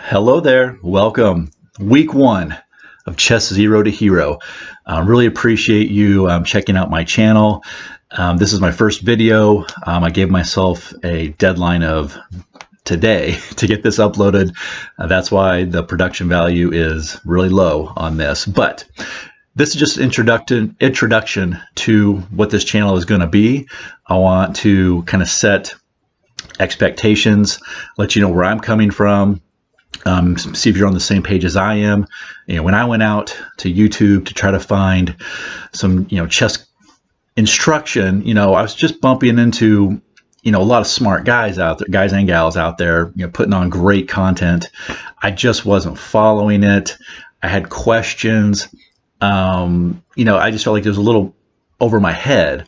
Hello there. Welcome. Week 1 of Chess Zero to Hero. Really appreciate you checking out my channel. This is my first video. I gave myself a deadline of today to get this uploaded. That's why the production value is really low on this. But this is just an introduction to what this channel is going to be. I want to kind of set expectations, let you know where I'm coming from. See if you're on the same page as I am. When I went out to YouTube to try to find some, chess instruction, I was just bumping into, a lot of smart guys out there, guys and gals out there, putting on great content. I just wasn't following it. I had questions. I just felt like there was a little over my head.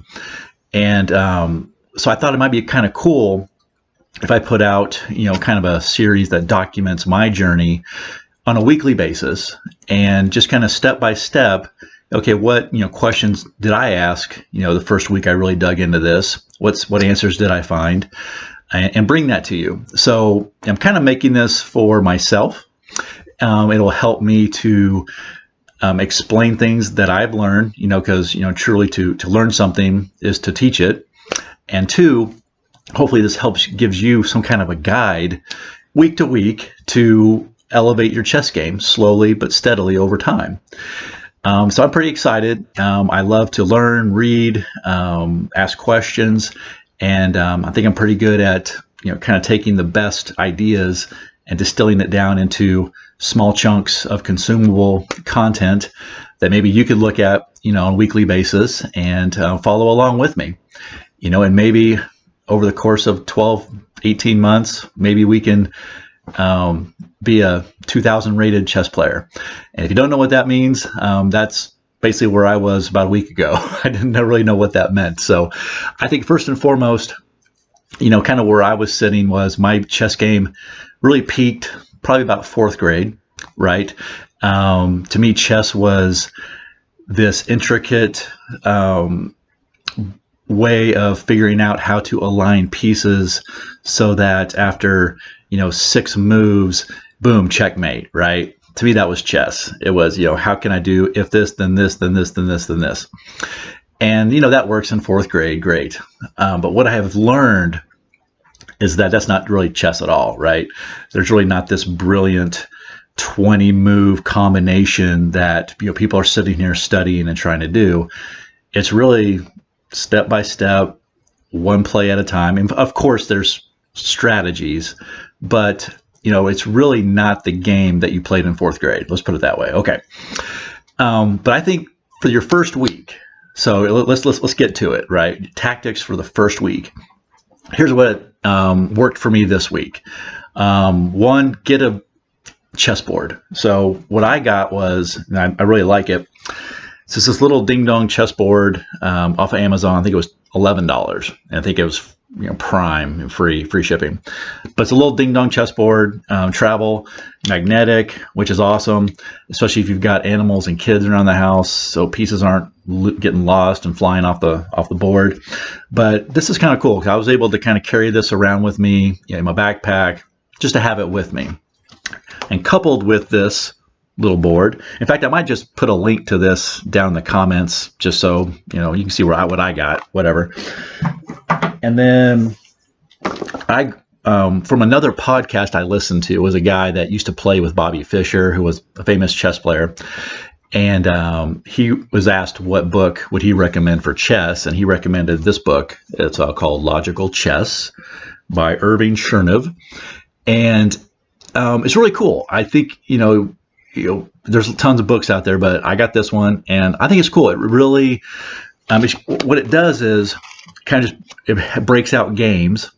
And so I thought it might be kind of cool if I put out, kind of a series that documents my journey on a weekly basis and just kind of step by step, okay, what, questions did I ask, the first week I really dug into this, what answers did I find, and bring that to you. So I'm kind of making this for myself. It'll help me to explain things that I've learned, because, truly to learn something is to teach it. And two, hopefully this gives you some kind of a guide week to week to elevate your chess game slowly but steadily over time. So I'm pretty excited. I love to learn, read, ask questions, and I think I'm pretty good at kind of taking the best ideas and distilling it down into small chunks of consumable content that maybe you could look at on a weekly basis and follow along with me. And maybe over the course of 12, 18 months, maybe we can be a 2,000 rated chess player. And if you don't know what that means, that's basically where I was about a week ago. I didn't really know what that meant. So I think first and foremost, kind of where I was sitting was my chess game really peaked probably about 4th grade, right? To me, chess was this intricate way of figuring out how to align pieces so that after 6 moves, boom, checkmate, right? To me, that was chess. It was, how can I do if this, then this, then this, then this, then this? And that works in 4th grade, great. But what I have learned is that that's not really chess at all, right? There's really not this brilliant 20 move combination that people are sitting here studying and trying to do. It's really step by step, one play at a time. And of course, there's strategies, but it's really not the game that you played in 4th grade. Let's put it that way. Okay. But I think for your first week, so let's get to it, right? Tactics for the first week. Here's what worked for me this week. One, get a chessboard. So what I got was, and I really like it. So it's this little ding dong chessboard off of Amazon. I think it was $11. And I think it was Prime, free shipping. But it's a little ding dong chessboard, travel, magnetic, which is awesome, especially if you've got animals and kids around the house, so pieces aren't getting lost and flying off the board. But this is kind of cool because I was able to kind of carry this around with me in my backpack just to have it with me. And coupled with this little board, in fact, I might just put a link to this down in the comments just so you can see what I got, whatever. And then I from another podcast I listened to, was a guy that used to play with Bobby Fischer, who was a famous chess player. And he was asked what book would he recommend for chess, and he recommended this book. It's called Logical Chess by Irving Chernev. And it's really cool. I think, there's tons of books out there, but I got this one, and I think it's cool. It really, what it does is kind of it breaks out games,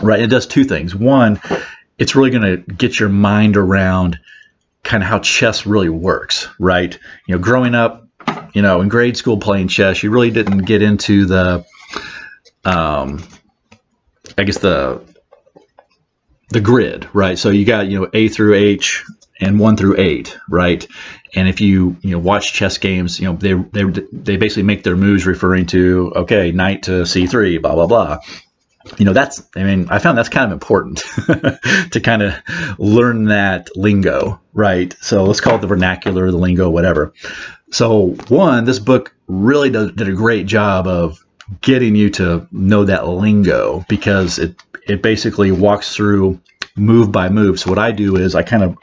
right? It does two things. One, it's really going to get your mind around kind of how chess really works, right? Growing up, in grade school playing chess, you really didn't get into the, the grid, right? So you got, A through H and 1 through 8, right? And if you watch chess games, they basically make their moves referring to, okay, knight to C3, blah blah blah. I mean, I found that's kind of important to kind of learn that lingo, right? So let's call it the vernacular, the lingo, whatever. So this book really did a great job of getting you to know that lingo, because it basically walks through move by move. So what I do is I kind of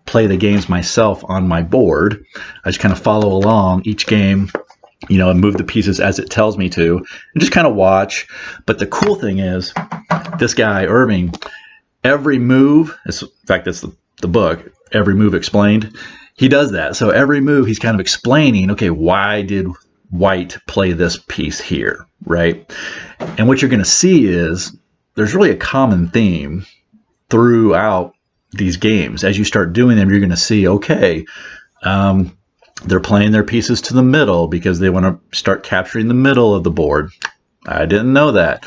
play the games myself on my board. I just kind of follow along each game, and move the pieces as it tells me to, and just kind of watch. But the cool thing is, this guy, Irving, every move, in fact, that's the book, Every Move Explained, he does that. So every move, he's kind of explaining, okay, why did white play this piece here, right? And what you're going to see is there's really a common theme throughout these games. As you start doing them, you're going to see, okay, they're playing their pieces to the middle because they want to start capturing the middle of the board. I didn't know that.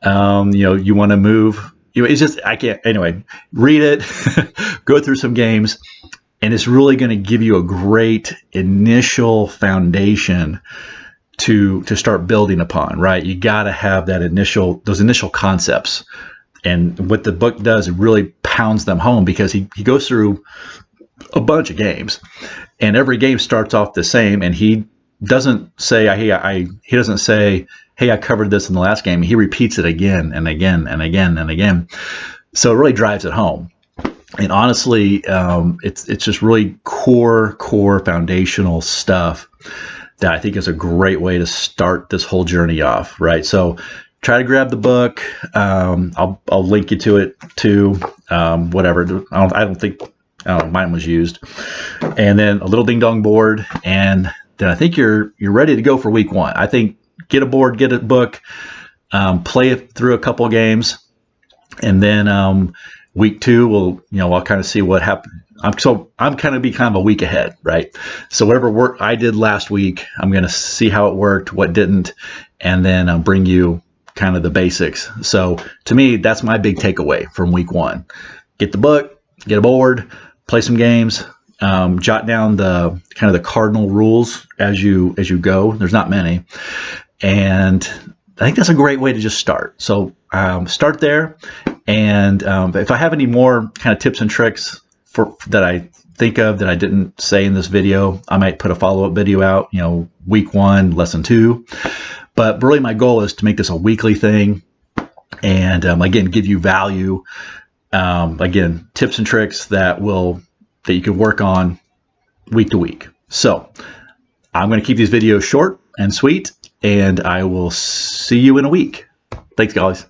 You want to move. It's just, I can't. Anyway, read it, go through some games, and it's really going to give you a great initial foundation to start building upon. Right? You got to have those initial concepts. And what the book does, it really pounds them home, because he goes through a bunch of games, and every game starts off the same, and he doesn't say, he doesn't say, hey, I covered this in the last game. He repeats it again and again and again and again. So it really drives it home. And honestly, it's just really core foundational stuff that I think is a great way to start this whole journey off, right? So try to grab the book. I'll link you to it too. Whatever. I don't think mine was used. And then a little ding dong board, and then I think you're ready to go for week 1. I think get a board, get a book, play it through a couple of games, and then week 2 I'll kind of see what happened. I'm kind of be kind of a week ahead, right? So whatever work I did last week, I'm going to see how it worked, what didn't, and then bring you kind of the basics. So to me, that's my big takeaway from week 1. Get the book, get a board, play some games, jot down the kind of the cardinal rules as you go. There's not many. And I think that's a great way to just start. So start there. And if I have any more kind of tips and tricks that I think of that I didn't say in this video, I might put a follow-up video out, week 1, lesson 2. But really my goal is to make this a weekly thing, and again, give you value. Again, tips and tricks that you can work on week to week. So I'm going to keep these videos short and sweet, and I will see you in a week. Thanks, guys.